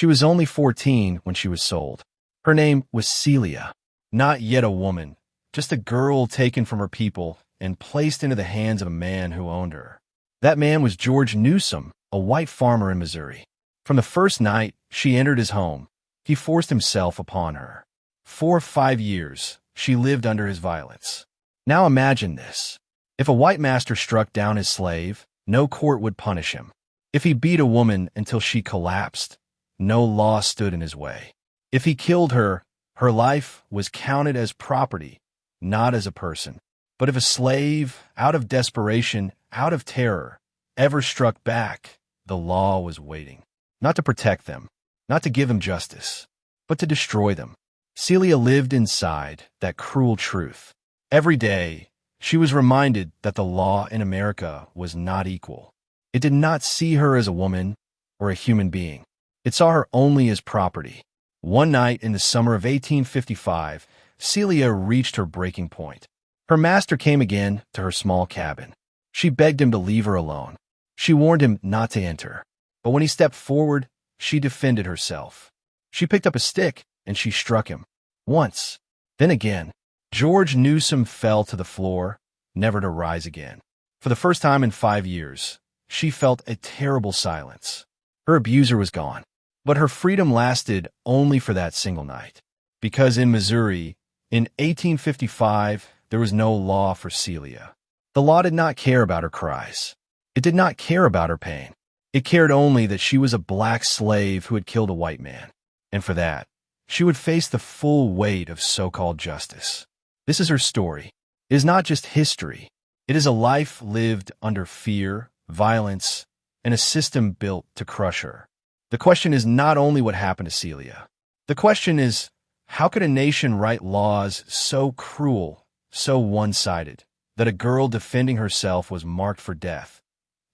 She was only 14 when she was sold. Her name was Celia, not yet a woman, just a girl taken from her people and placed into the hands of a man who owned her. That man was George Newsom, a white farmer in Missouri. From the first night she entered his home, he forced himself upon her. For 5 years, she lived under his violence. Now imagine this. If a white master struck down his slave, no court would punish him. If he beat a woman until she collapsed, no law stood in his way. If he killed her, her life was counted as property, not as a person. But if a slave, out of desperation, out of terror, ever struck back, the law was waiting. Not to protect them, not to give them justice, but to destroy them. Celia lived inside that cruel truth. Every day, she was reminded that the law in America was not equal. It did not see her as a woman or a human being. It saw her only as property. One night in the summer of 1855, Celia reached her breaking point. Her master came again to her small cabin. She begged him to leave her alone. She warned him not to enter. But when he stepped forward, she defended herself. She picked up a stick and she struck him. Once, then again. George Newsom fell to the floor, never to rise again. For the first time in 5 years, she felt a terrible silence. Her abuser was gone. But her freedom lasted only for that single night. Because in Missouri, in 1855, there was no law for Celia. The law did not care about her cries. It did not care about her pain. It cared only that she was a black slave who had killed a white man. And for that, she would face the full weight of so-called justice. This is her story. It is not just history. It is a life lived under fear, violence, and a system built to crush her. The question is not only what happened to Celia. The question is, how could a nation write laws so cruel, so one-sided, that a girl defending herself was marked for death,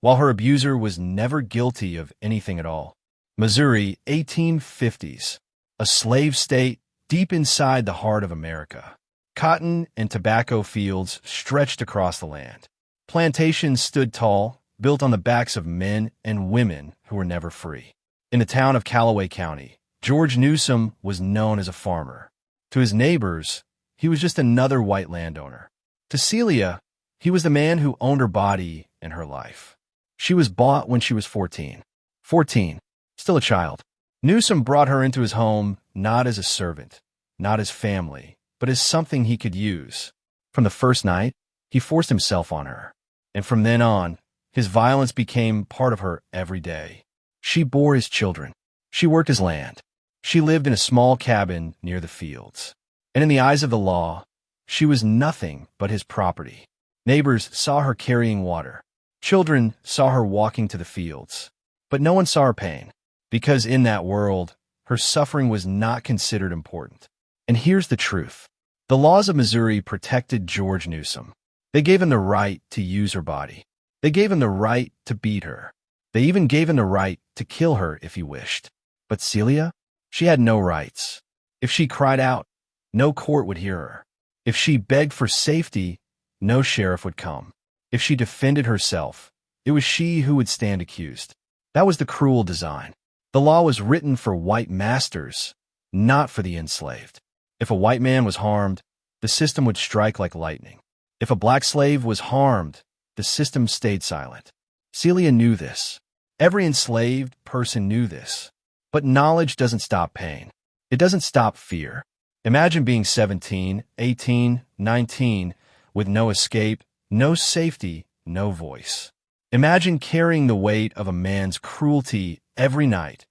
while her abuser was never guilty of anything at all? Missouri, 1850s, a slave state deep inside the heart of America. Cotton and tobacco fields stretched across the land. Plantations stood tall, built on the backs of men and women who were never free. In the town of Callaway County, George Newsom was known as a farmer. To his neighbors, he was just another white landowner. To Celia, he was the man who owned her body and her life. She was bought when she was 14. 14, still a child. Newsom brought her into his home not as a servant, not as family, but as something he could use. From the first night, he forced himself on her. And from then on, his violence became part of her every day. She bore his children. She worked his land. She lived in a small cabin near the fields. And in the eyes of the law, she was nothing but his property. Neighbors saw her carrying water. Children saw her walking to the fields. But no one saw her pain, because in that world, her suffering was not considered important. And here's the truth. The laws of Missouri protected George Newsom. They gave him the right to use her body. They gave him the right to beat her. They even gave him the right to kill her if he wished. But Celia? She had no rights. If she cried out, no court would hear her. If she begged for safety, no sheriff would come. If she defended herself, it was she who would stand accused. That was the cruel design. The law was written for white masters, not for the enslaved. If a white man was harmed, the system would strike like lightning. If a black slave was harmed, the system stayed silent. Celia knew this. Every enslaved person knew this. But knowledge doesn't stop pain. It doesn't stop fear. Imagine being 17, 18, 19, with no escape, no safety, no voice. Imagine carrying the weight of a man's cruelty every night,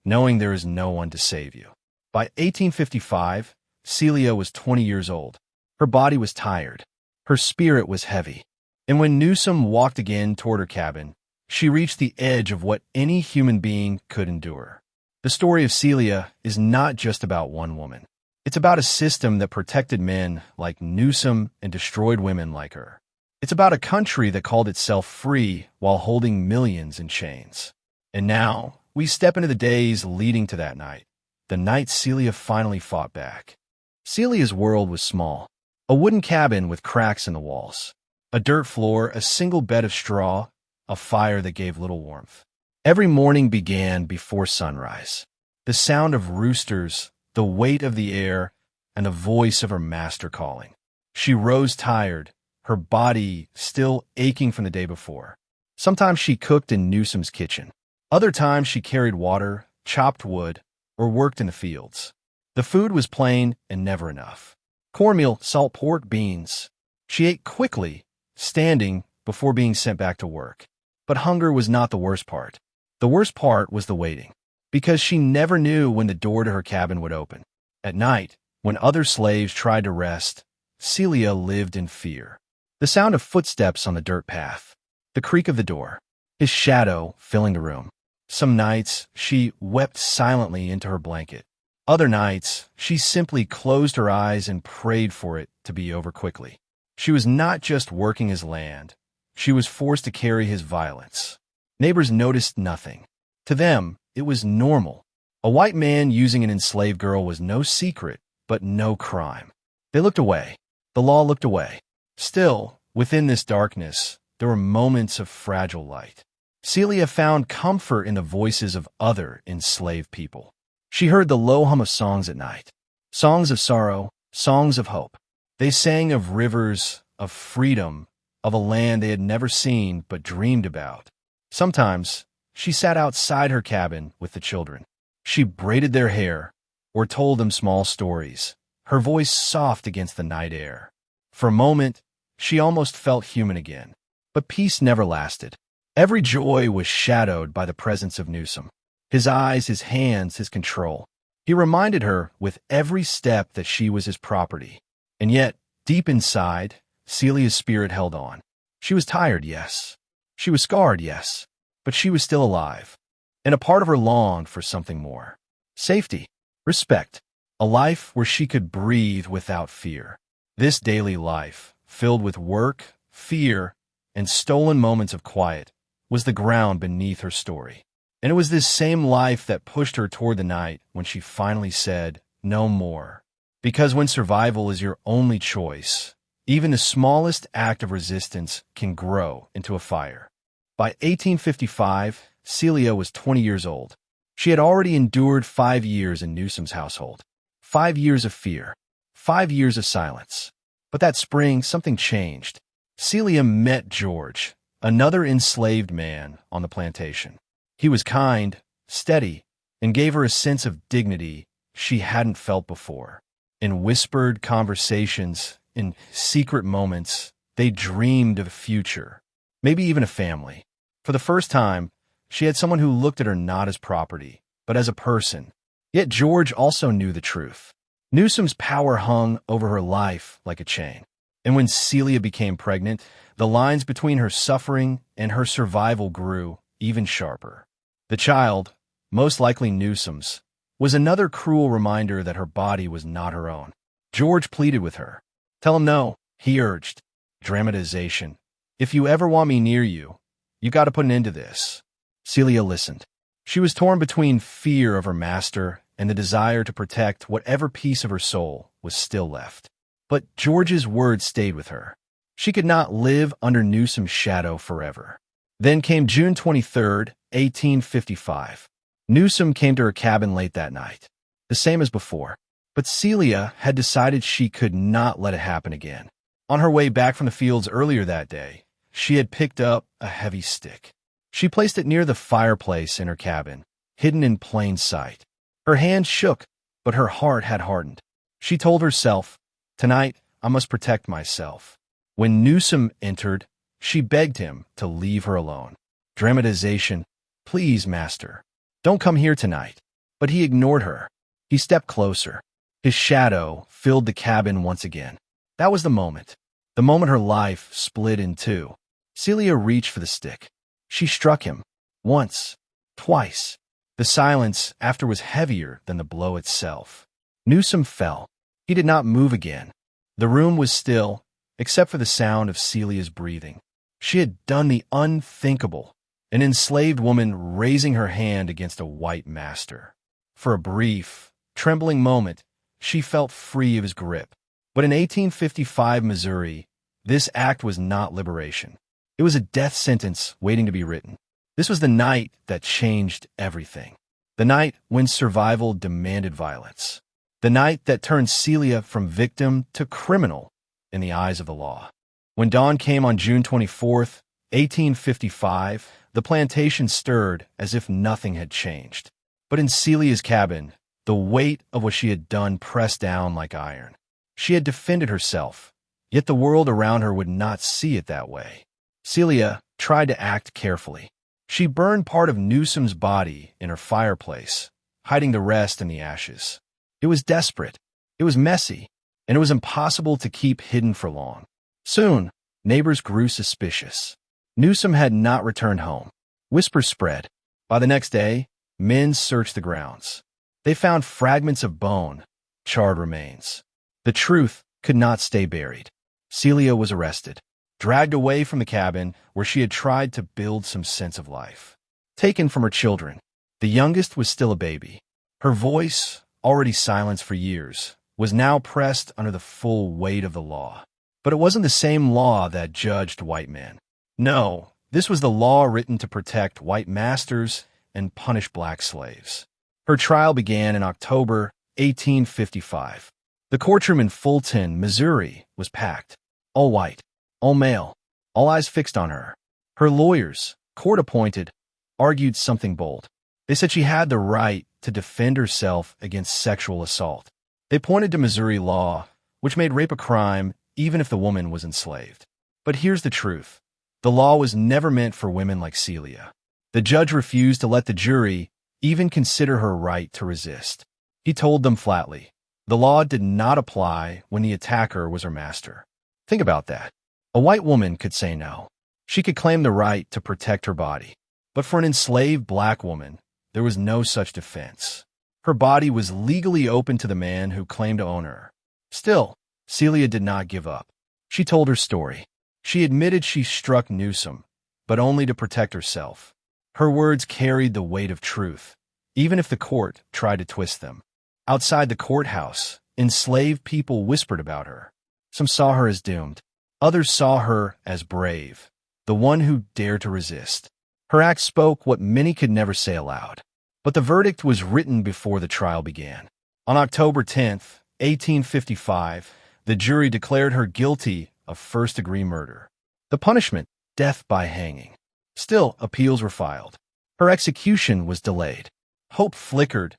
knowing there is no one to save you. By 1855, Celia was 20 years old. Her body was tired. Her spirit was heavy. And when Newsom walked again toward her cabin, she reached the edge of what any human being could endure. The story of Celia is not just about one woman. It's about a system that protected men like Newsom and destroyed women like her. It's about a country that called itself free while holding millions in chains. And now, we step into the days leading to that night, the night Celia finally fought back. Celia's world was small. A wooden cabin with cracks in the walls. A dirt floor, a single bed of straw, a fire that gave little warmth. Every morning began before sunrise. The sound of roosters, the weight of the air, and the voice of her master calling. She rose tired, her body still aching from the day before. Sometimes she cooked in Newsom's kitchen. Other times she carried water, chopped wood, or worked in the fields. The food was plain and never enough. Cornmeal, salt pork, beans. She ate quickly, standing, before being sent back to work. But hunger was not the worst part. The worst part was the waiting, because she never knew when the door to her cabin would open. At night, when other slaves tried to rest, Celia lived in fear. The sound of footsteps on the dirt path, the creak of the door, his shadow filling the room. Some nights, she wept silently into her blanket. Other nights, she simply closed her eyes and prayed for it to be over quickly. She was not just working his land. She was forced to carry his violence. Neighbors noticed nothing. To them, it was normal. A white man using an enslaved girl was no secret, but no crime. They looked away. The law looked away. Still, within this darkness, there were moments of fragile light. Celia found comfort in the voices of other enslaved people. She heard the low hum of songs at night. Songs of sorrow, songs of hope. They sang of rivers, of freedom, of a land they had never seen but dreamed about. Sometimes, she sat outside her cabin with the children. She braided their hair or told them small stories, her voice soft against the night air. For a moment, she almost felt human again. But peace never lasted. Every joy was shadowed by the presence of Newsom. His eyes, his hands, his control. He reminded her with every step that she was his property. And yet, deep inside, Celia's spirit held on. She was tired, yes. She was scarred, yes. But she was still alive. And a part of her longed for something more. Safety, respect, a life where she could breathe without fear. This daily life, filled with work, fear, and stolen moments of quiet, was the ground beneath her story. And it was this same life that pushed her toward the night when she finally said, "No more." Because when survival is your only choice, even the smallest act of resistance can grow into a fire. By 1855, Celia was 20 years old. She had already endured 5 years in Newsom's household. 5 years of fear. 5 years of silence. But that spring, something changed. Celia met George, another enslaved man on the plantation. He was kind, steady, and gave her a sense of dignity she hadn't felt before. In whispered conversations, in secret moments, they dreamed of a future, maybe even a family. For the first time, she had someone who looked at her not as property, but as a person. Yet George also knew the truth. Newsom's power hung over her life like a chain. And when Celia became pregnant, the lines between her suffering and her survival grew even sharper. The child, most likely Newsom's, was another cruel reminder that her body was not her own. George pleaded with her. "Tell him no," he urged. Dramatization. "If you ever want me near you, you got to put an end to this." Celia listened. She was torn between fear of her master and the desire to protect whatever piece of her soul was still left. But George's words stayed with her. She could not live under Newsom's shadow forever. Then came June 23rd, 1855. Newsom came to her cabin late that night, the same as before. But Celia had decided she could not let it happen again. On her way back from the fields earlier that day, she had picked up a heavy stick. She placed it near the fireplace in her cabin, hidden in plain sight. Her hand shook, but her heart had hardened. She told herself, "Tonight, I must protect myself." When Newsom entered, she begged him to leave her alone. Dramatization. "Please, master, don't come here tonight." But he ignored her. He stepped closer. His shadow filled the cabin once again. That was the moment her life split in two. Celia reached for the stick. She struck him. Once. Twice. The silence after was heavier than the blow itself. Newsom fell. He did not move again. The room was still, except for the sound of Celia's breathing. She had done the unthinkable, an enslaved woman raising her hand against a white master. For a brief, trembling moment, she felt free of his grip. But in 1855 Missouri, this act was not liberation. It was a death sentence waiting to be written. This was the night that changed everything. The night when survival demanded violence. The night that turned Celia from victim to criminal in the eyes of the law. When dawn came on June 24th, 1855, the plantation stirred as if nothing had changed. But in Celia's cabin, the weight of what she had done pressed down like iron. She had defended herself, yet the world around her would not see it that way. Celia tried to act carefully. She burned part of Newsom's body in her fireplace, hiding the rest in the ashes. It was desperate, it was messy, and it was impossible to keep hidden for long. Soon, neighbors grew suspicious. Newsom had not returned home. Whispers spread. By the next day, men searched the grounds. They found fragments of bone, charred remains. The truth could not stay buried. Celia was arrested, dragged away from the cabin where she had tried to build some sense of life. Taken from her children, the youngest was still a baby. Her voice, already silenced for years, was now pressed under the full weight of the law. But it wasn't the same law that judged white men. No, this was the law written to protect white masters and punish black slaves. Her trial began in October 1855. The courtroom in Fulton, Missouri, was packed. All white, all male, all eyes fixed on her. Her lawyers, court-appointed, argued something bold. They said she had the right to defend herself against sexual assault. They pointed to Missouri law, which made rape a crime even if the woman was enslaved. But here's the truth. The law was never meant for women like Celia. The judge refused to let the jury even consider her right to resist. He told them flatly, the law did not apply when the attacker was her master. Think about that. A white woman could say no. She could claim the right to protect her body. But for an enslaved black woman, there was no such defense. Her body was legally open to the man who claimed to own her. Still, Celia did not give up. She told her story. She admitted she struck Newsom, but only to protect herself. Her words carried the weight of truth, even if the court tried to twist them. Outside the courthouse, enslaved people whispered about her. Some saw her as doomed. Others saw her as brave, the one who dared to resist. Her act spoke what many could never say aloud. But the verdict was written before the trial began. On October 10th, 1855, the jury declared her guilty of first-degree murder. The punishment, death by hanging. Still, appeals were filed. Her execution was delayed. Hope flickered.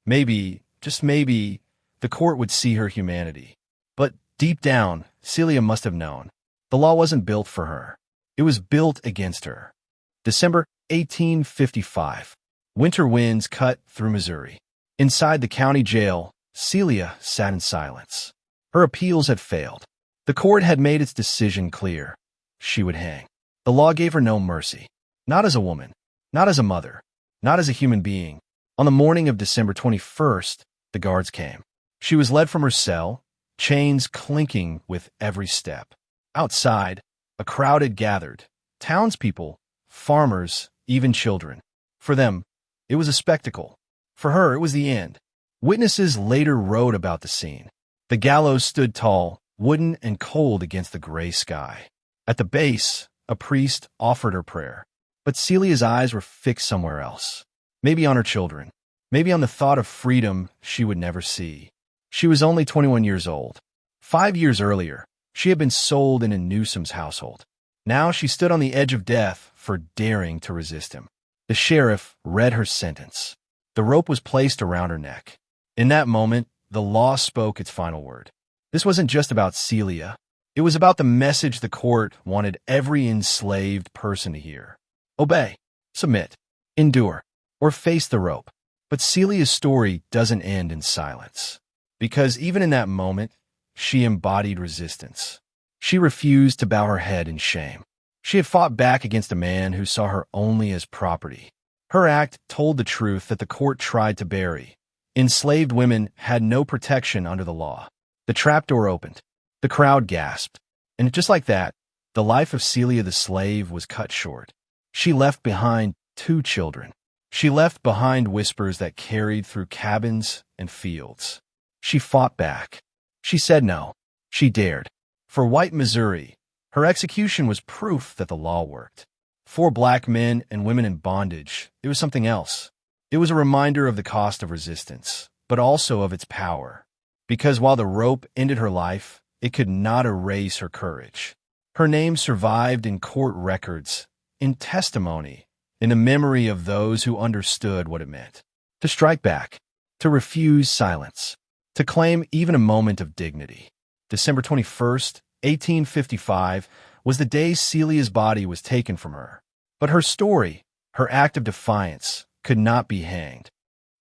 Maybe, just maybe, the court would see her humanity. But deep down, Celia must have known. The law wasn't built for her. It was built against her. December 1855. Winter winds cut through Missouri. Inside the county jail, Celia sat in silence. Her appeals had failed. The court had made its decision clear. She would hang. The law gave her no mercy. Not as a woman. Not as a mother. Not as a human being. On the morning of December 21st, the guards came. She was led from her cell, chains clinking with every step. Outside, a crowd had gathered. Townspeople, farmers, even children. For them, it was a spectacle. For her, it was the end. Witnesses later wrote about the scene. The gallows stood tall, wooden and cold against the gray sky. At the base, a priest offered her prayer. But Celia's eyes were fixed somewhere else. Maybe on her children. Maybe on the thought of freedom she would never see. She was only 21 years old. 5 years earlier, she had been sold into Newsom's household. Now she stood on the edge of death for daring to resist him. The sheriff read her sentence. The rope was placed around her neck. In that moment, the law spoke its final word. This wasn't just about Celia. It was about the message the court wanted every enslaved person to hear. Obey, submit, endure, or face the rope. But Celia's story doesn't end in silence. Because even in that moment, she embodied resistance. She refused to bow her head in shame. She had fought back against a man who saw her only as property. Her act told the truth that the court tried to bury. Enslaved women had no protection under the law. The trapdoor opened. The crowd gasped. And just like that, the life of Celia the slave was cut short. She left behind 2 children. She left behind whispers that carried through cabins and fields. She fought back. She said no. She dared. For white Missouri, her execution was proof that the law worked. For black men and women in bondage, it was something else. It was a reminder of the cost of resistance, but also of its power. Because while the rope ended her life, it could not erase her courage. Her name survived in court records, in testimony, in the memory of those who understood what it meant. To strike back, to refuse silence, to claim even a moment of dignity. December 21st, 1855, was the day Celia's body was taken from her. But her story, her act of defiance, could not be hanged.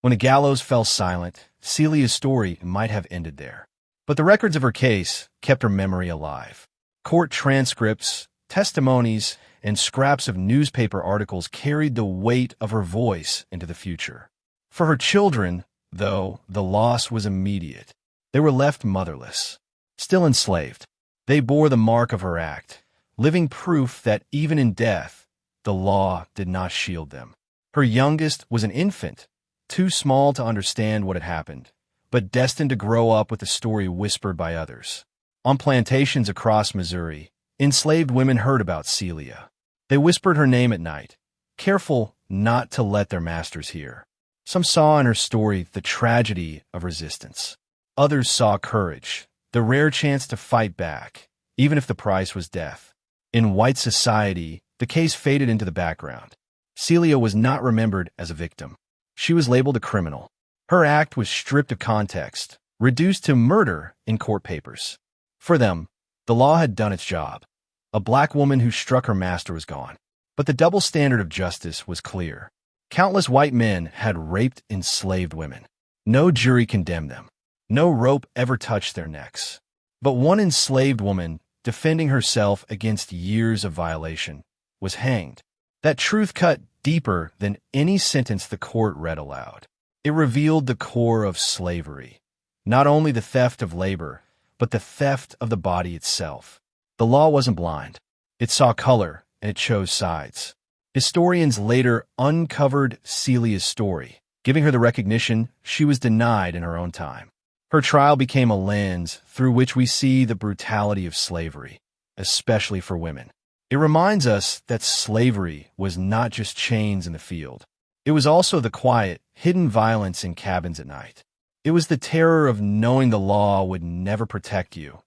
When the gallows fell silent, Celia's story might have ended there. But the records of her case kept her memory alive. Court transcripts, testimonies, and scraps of newspaper articles carried the weight of her voice into the future. For her children, though, the loss was immediate. They were left motherless, still enslaved. They bore the mark of her act, living proof that even in death, the law did not shield them. Her youngest was an infant, too small to understand what had happened, but destined to grow up with the story whispered by others. On plantations across Missouri, enslaved women heard about Celia. They whispered her name at night, careful not to let their masters hear. Some saw in her story the tragedy of resistance. Others saw courage, the rare chance to fight back, even if the price was death. In white society, the case faded into the background. Celia was not remembered as a victim. She was labeled a criminal. Her act was stripped of context, reduced to murder in court papers. For them, the law had done its job. A black woman who struck her master was gone. But the double standard of justice was clear. Countless white men had raped enslaved women. No jury condemned them. No rope ever touched their necks. But one enslaved woman, defending herself against years of violation, was hanged. That truth cut deeper than any sentence the court read aloud. It revealed the core of slavery. Not only the theft of labor, but the theft of the body itself. The law wasn't blind. It saw color, and it chose sides. Historians later uncovered Celia's story, giving her the recognition she was denied in her own time. Her trial became a lens through which we see the brutality of slavery, especially for women. It reminds us that slavery was not just chains in the field. It was also the quiet, hidden violence in cabins at night. It was the terror of knowing the law would never protect you,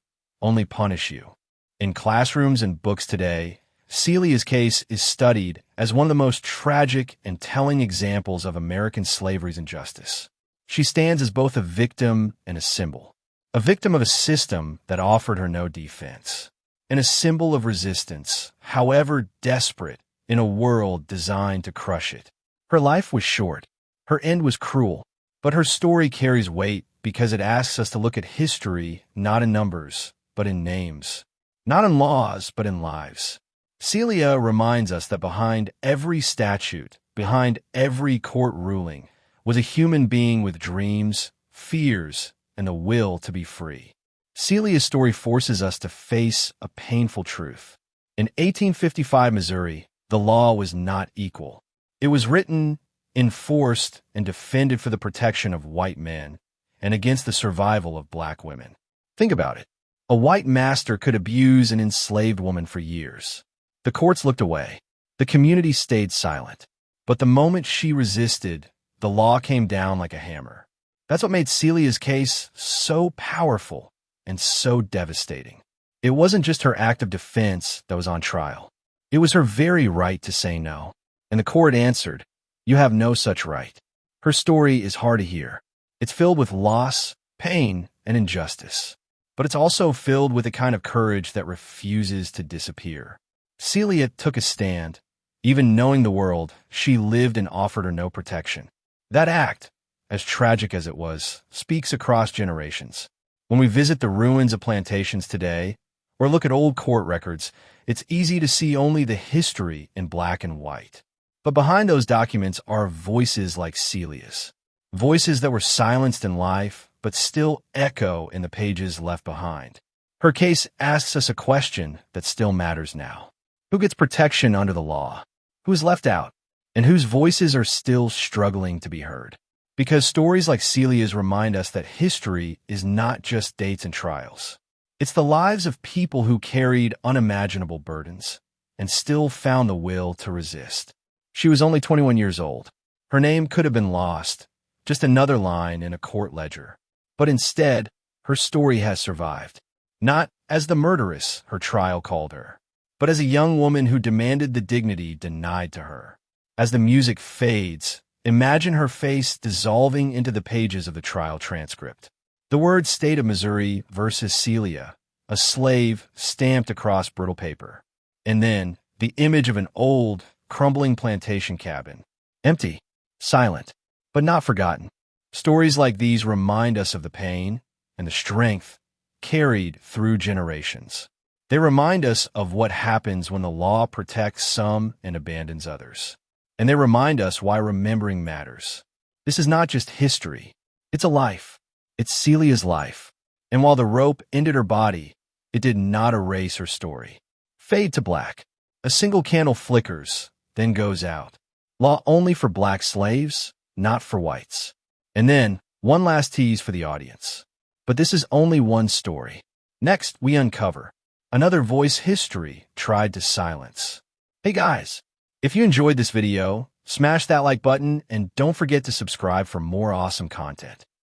only punish you. In classrooms and books today, Celia's case is studied as one of the most tragic and telling examples of American slavery's injustice. She stands as both a victim and a symbol. A victim of a system that offered her no defense, and a symbol of resistance, however desperate, in a world designed to crush it. Her life was short. Her end was cruel. But her story carries weight because it asks us to look at history not in numbers, but in names. Not in laws, but in lives. Celia reminds us that behind every statute, behind every court ruling, was a human being with dreams, fears, and the will to be free. Celia's story forces us to face a painful truth. In 1855 Missouri, the law was not equal. It was written, enforced, and defended for the protection of white men and against the survival of black women. Think about it. A white master could abuse an enslaved woman for years. The courts looked away. The community stayed silent. But the moment she resisted, the law came down like a hammer. That's what made Celia's case so powerful and so devastating. It wasn't just her act of defense that was on trial. It was her very right to say no. And the court answered, "You have no such right." Her story is hard to hear. It's filled with loss, pain, and injustice. But it's also filled with a kind of courage that refuses to disappear. Celia took a stand. Even knowing the world, she lived and offered her no protection. That act, as tragic as it was, speaks across generations. When we visit the ruins of plantations today, or look at old court records, it's easy to see only the history in black and white. But behind those documents are voices like Celia's. Voices that were silenced in life, but still echo in the pages left behind. Her case asks us a question that still matters now. Who gets protection under the law? Who is left out? And whose voices are still struggling to be heard? Because stories like Celia's remind us that history is not just dates and trials. It's the lives of people who carried unimaginable burdens and still found the will to resist. She was only 21 years old. Her name could have been lost, just another line in a court ledger. But instead, her story has survived. Not as the murderess her trial called her, but as a young woman who demanded the dignity denied to her. As the music fades, imagine her face dissolving into the pages of the trial transcript. The words State of Missouri versus Celia, a slave stamped across brittle paper. And then the image of an old, crumbling plantation cabin. Empty, silent, but not forgotten. Stories like these remind us of the pain and the strength carried through generations. They remind us of what happens when the law protects some and abandons others. And they remind us why remembering matters. This is not just history. It's a life. It's Celia's life. And while the rope ended her body, it did not erase her story. Fade to black. A single candle flickers, then goes out. Law only for black slaves, not for whites. And then, one last tease for the audience. But this is only one story. Next, we uncover another voice history tried to silence. Hey guys, if you enjoyed this video, smash that like button and don't forget to subscribe for more awesome content.